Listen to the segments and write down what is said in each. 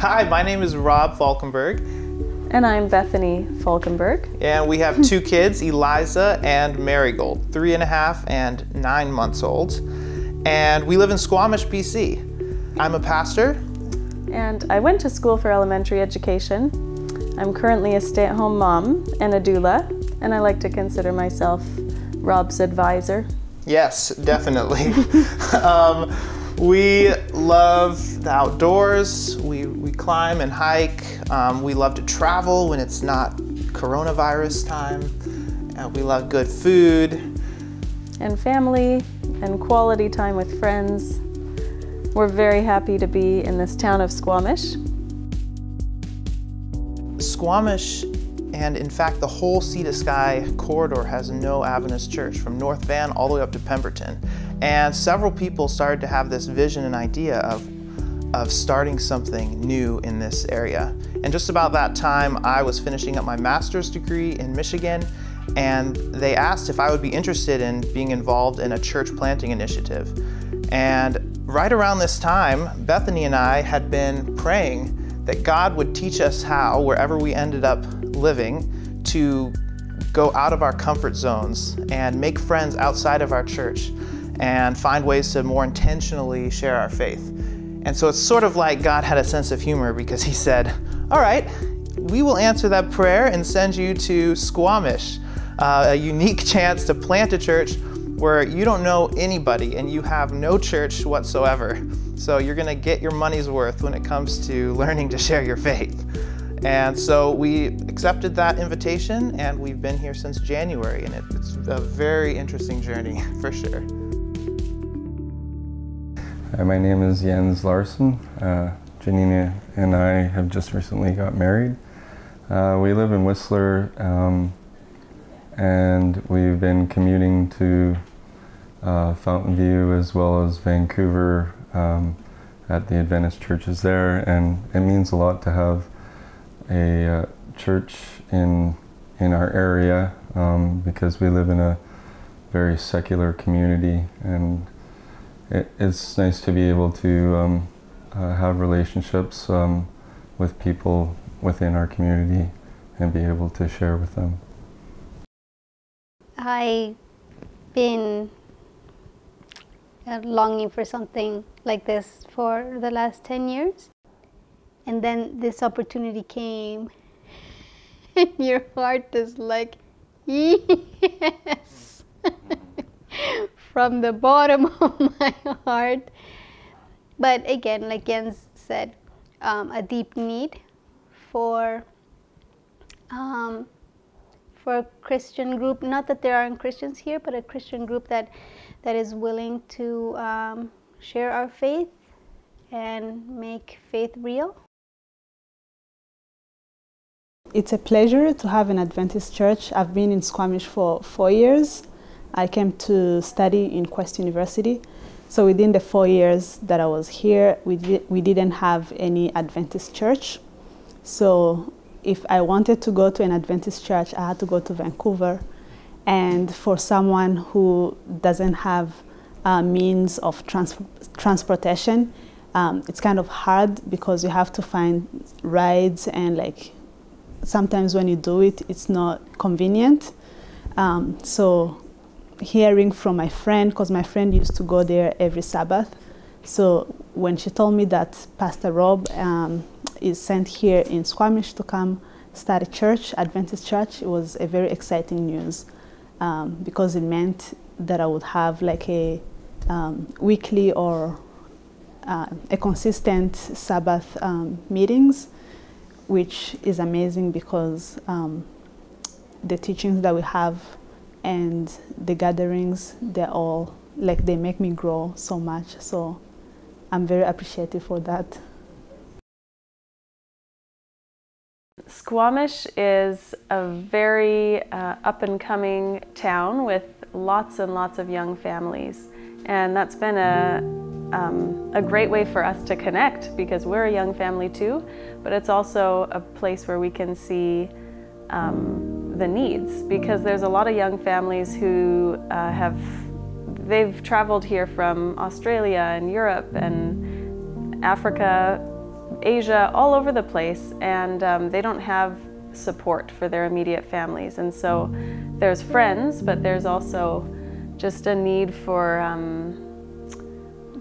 Hi, my name is Rob Folkenberg. And I'm Bethany Folkenberg. And we have two kids, Eliza and Marigold, 3.5 and 9 months old. And we live in Squamish, BC. I'm a pastor. And I went to school for elementary education. I'm currently a stay-at-home mom and a doula, and I like to consider myself Rob's advisor. Yes, definitely. We love the outdoors. We climb and hike. We love to travel when it's not coronavirus time. We love good food. And family and quality time with friends. We're very happy to be in this town of Squamish. Squamish, and in fact the whole Sea to Sky corridor, has no Adventist church from North Van all the way up to Pemberton. And several people started to have this vision and idea of starting something new in this area. And just about that time, I was finishing up my master's degree in Michigan, and they asked if I would be interested in being involved in a church planting initiative. And right around this time, Bethany and I had been praying that God would teach us how, wherever we ended up living, to go out of our comfort zones and make friends outside of our church and find ways to more intentionally share our faith. And so it's sort of like God had a sense of humor, because he said, all right, we will answer that prayer and send you to Squamish, a unique chance to plant a church where you don't know anybody and you have no church whatsoever. So you're gonna get your money's worth when it comes to learning to share your faith. And so we accepted that invitation, and we've been here since January, and it's a very interesting journey for sure. Hi, my name is Jens Larson. Janina and I have just recently got married. We live in Whistler, and we've been commuting to Fountain View as well as Vancouver at the Adventist churches there, and it means a lot to have a church in our area because we live in a very secular community, and it's nice to be able to have relationships with people within our community and be able to share with them. I've been longing for something like this for the last 10 years. And then this opportunity came, and your heart is like, yes, from the bottom of my heart. But again, like Jens said, a deep need for a Christian group. Not that there aren't Christians here, but a Christian group that is willing to share our faith and make faith real. It's a pleasure to have an Adventist church. I've been in Squamish for 4 years. I came to study in Quest University. So within the 4 years that I was here, we didn't have any Adventist church. So if I wanted to go to an Adventist church, I had to go to Vancouver. And for someone who doesn't have means of transportation, it's kind of hard, because you have to find rides, and like sometimes when you do it, it's not convenient. So hearing from my friend, because my friend used to go there every Sabbath. So when she told me that Pastor Rob is sent here in Squamish to come start a church, Adventist church, it was a very exciting news, because it meant that I would have like a weekly or a consistent Sabbath meetings, which is amazing, because the teachings that we have and the gatherings, they're all like, they make me grow so much. So I'm very appreciative for that. Squamish is a very up-and-coming town with lots and lots of young families, and that's been a great way for us to connect, because we're a young family too, but it's also a place where we can see the needs, because there's a lot of young families who they've traveled here from Australia and Europe and Africa Asia, all over the place, and they don't have support for their immediate families. And so there's friends, but there's also just a need for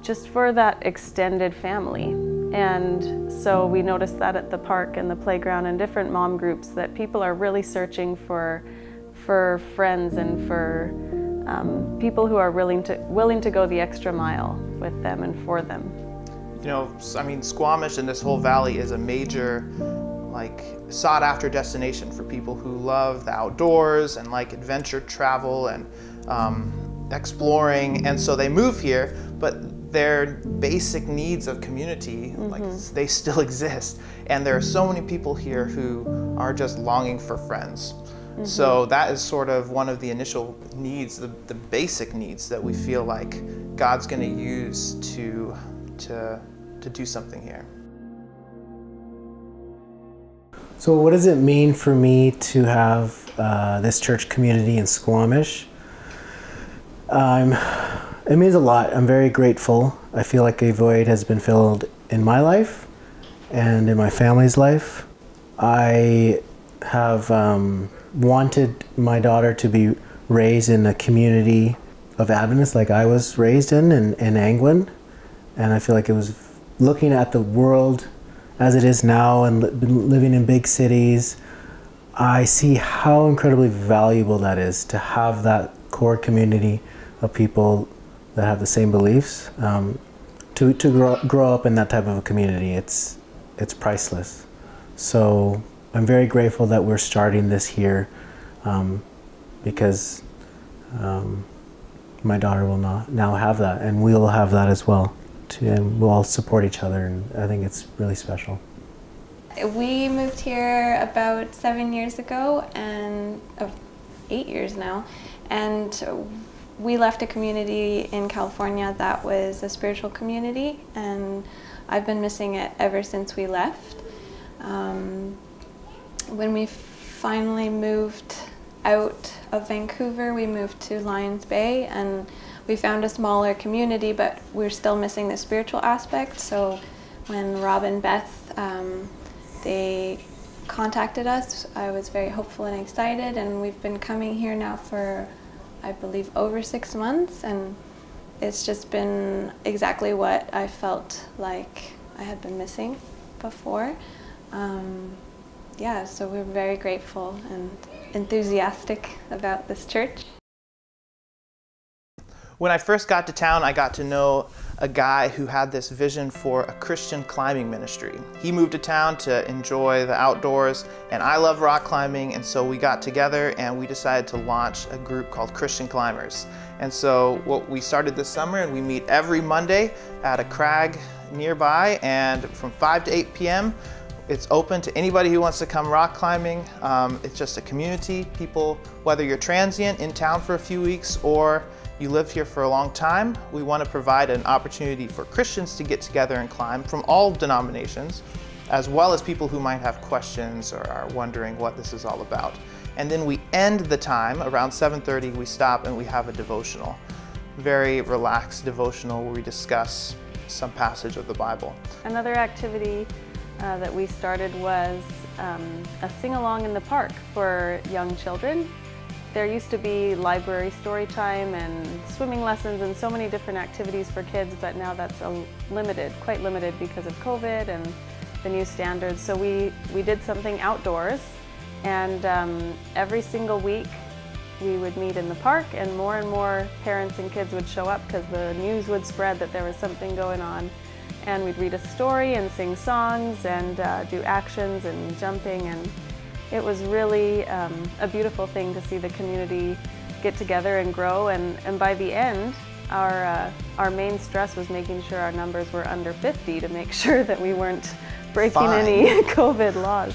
just for that extended family. And so we noticed that at the park and the playground and different mom groups, that people are really searching for friends and for people who are willing to go the extra mile with them and for them. You know, I mean, Squamish and this whole valley is a major, like, sought after destination for people who love the outdoors and like adventure travel and exploring. And so they move here, but their basic needs of community, like, they still exist. And there are so many people here who are just longing for friends. So that is sort of one of the initial needs, the basic needs that we feel like God's going to use to do something here. So what does it mean for me to have this church community in Squamish? It means a lot. I'm very grateful. I feel like a void has been filled in my life and in my family's life. I have wanted my daughter to be raised in a community of Adventists like I was raised in Angwin. And I feel like it was looking at the world as it is now and living in big cities, I see how incredibly valuable that is to have that core community of people that have the same beliefs. To grow up in that type of a community, it's priceless. So I'm very grateful that we're starting this here because my daughter will now have that, and we'll have that as well. And we'll all support each other, and I think it's really special. We moved here about 7 years ago, and 8 years now, and we left a community in California that was a spiritual community, and I've been missing it ever since we left. When we finally moved out of Vancouver, we moved to Lions Bay, and we found a smaller community, but we're still missing the spiritual aspect. So when Rob and Beth, they contacted us, I was very hopeful and excited, and we've been coming here now for, I believe, over 6 months, and it's just been exactly what I felt like I had been missing before. Yeah, so we're very grateful and enthusiastic about this church. When I first got to town, I got to know a guy who had this vision for a Christian climbing ministry. He moved to town to enjoy the outdoors, and I love rock climbing, and so we got together and we decided to launch a group called Christian Climbers. And so we started this summer, and we meet every Monday at a crag nearby, and from 5 to 8 p.m. It's open to anybody who wants to come rock climbing. It's just a community. People, whether you're transient in town for a few weeks or you live here for a long time, we want to provide an opportunity for Christians to get together and climb from all denominations, as well as people who might have questions or are wondering what this is all about. And then we end the time around 7:30, we stop and we have a devotional. Very relaxed devotional where we discuss some passage of the Bible. Another activity that we started was a sing-along in the park for young children. There used to be library story time and swimming lessons and so many different activities for kids, but now that's quite limited because of COVID and the new standards. So we did something outdoors, and every single week we would meet in the park, and more parents and kids would show up because the news would spread that there was something going on. And we'd read a story and sing songs and do actions and jumping, and it was really a beautiful thing to see the community get together and grow. And by the end, our main stress was making sure our numbers were under 50 to make sure that we weren't breaking any COVID laws.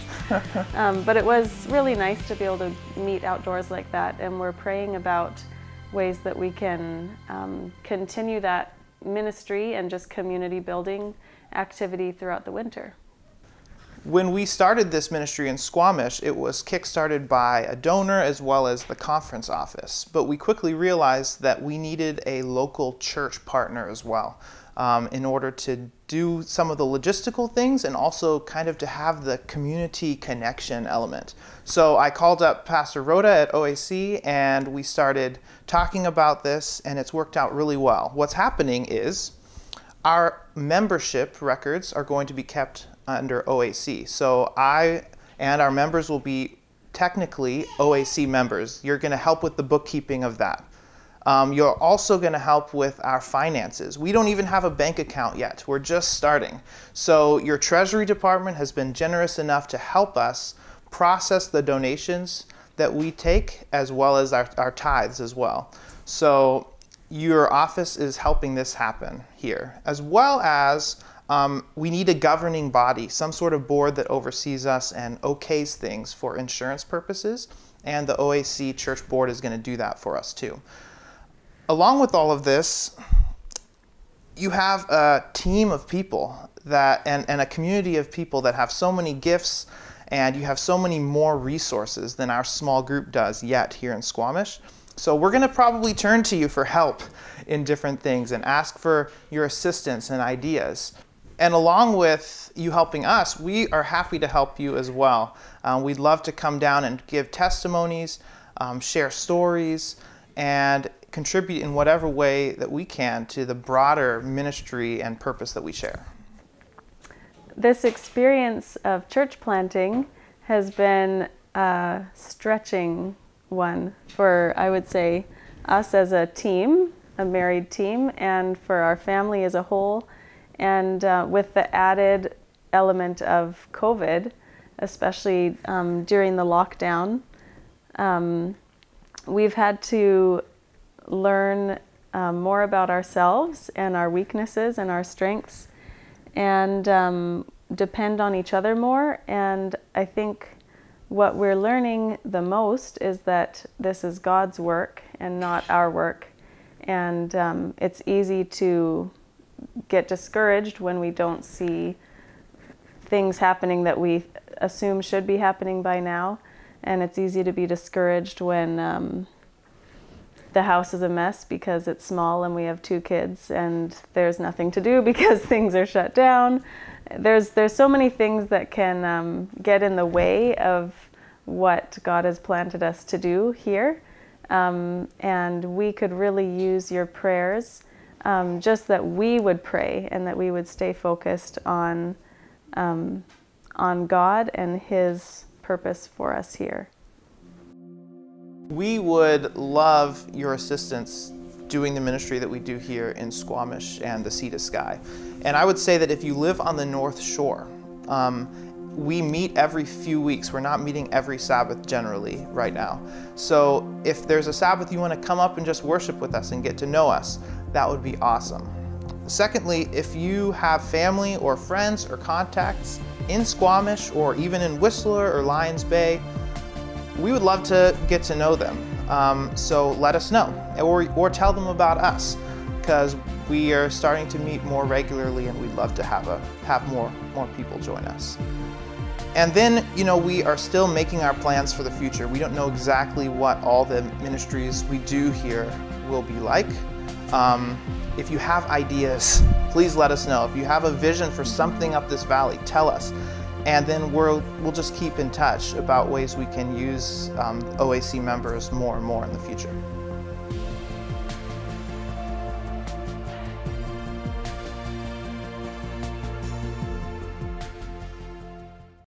But it was really nice to be able to meet outdoors like that, and we're praying about ways that we can continue that ministry and just community building activity throughout the winter. When we started this ministry in Squamish, it was kickstarted by a donor as well as the conference office. But we quickly realized that we needed a local church partner as well. in order to do some of the logistical things and also kind of to have the community connection element. So I called up Pastor Rhoda at OAC and we started talking about this, and it's worked out really well. What's happening is our membership records are going to be kept under OAC. So I and our members will be technically OAC members. You're going to help with the bookkeeping of that. You're also going to help with our finances. We don't even have a bank account yet. We're just starting. So your Treasury Department has been generous enough to help us process the donations that we take, as well as our tithes as well. So your office is helping this happen here, as well as we need a governing body, some sort of board that oversees us and okays things for insurance purposes, and the OAC Church Board is going to do that for us too. Along with all of this, you have a team of people and a community of people that have so many gifts, and you have so many more resources than our small group does yet here in Squamish. So we're going to probably turn to you for help in different things and ask for your assistance and ideas. And along with you helping us, we are happy to help you as well. We'd love to come down and give testimonies, share stories, and contribute in whatever way that we can to the broader ministry and purpose that we share. This experience of church planting has been a stretching one for, I would say, us as a team, a married team, and for our family as a whole. And with the added element of COVID, especially during the lockdown, we've had to learn more about ourselves and our weaknesses and our strengths, and depend on each other more. And I think what we're learning the most is that this is God's work and not our work. And it's easy to get discouraged when we don't see things happening that we assume should be happening by now. And it's easy to be discouraged when the house is a mess because it's small and we have 2 kids and there's nothing to do because things are shut down. There's so many things that can get in the way of what God has planted us to do here. And we could really use your prayers, just that we would pray and that we would stay focused on God and His purpose for us here. We would love your assistance doing the ministry that we do here in Squamish and the Sea to Sky. And I would say that if you live on the North Shore, we meet every few weeks. We're not meeting every Sabbath generally right now. So if there's a Sabbath you want to come up and just worship with us and get to know us, that would be awesome. Secondly, if you have family or friends or contacts in Squamish or even in Whistler or Lions Bay, we would love to get to know them. So let us know, or tell them about us, because we are starting to meet more regularly and we'd love to have more people join us. And then, we are still making our plans for the future. We don't know exactly what all the ministries we do here will be like. If you have ideas, please let us know. If you have a vision for something up this valley, tell us. And then we'll just keep in touch about ways we can use OAC members more and more in the future.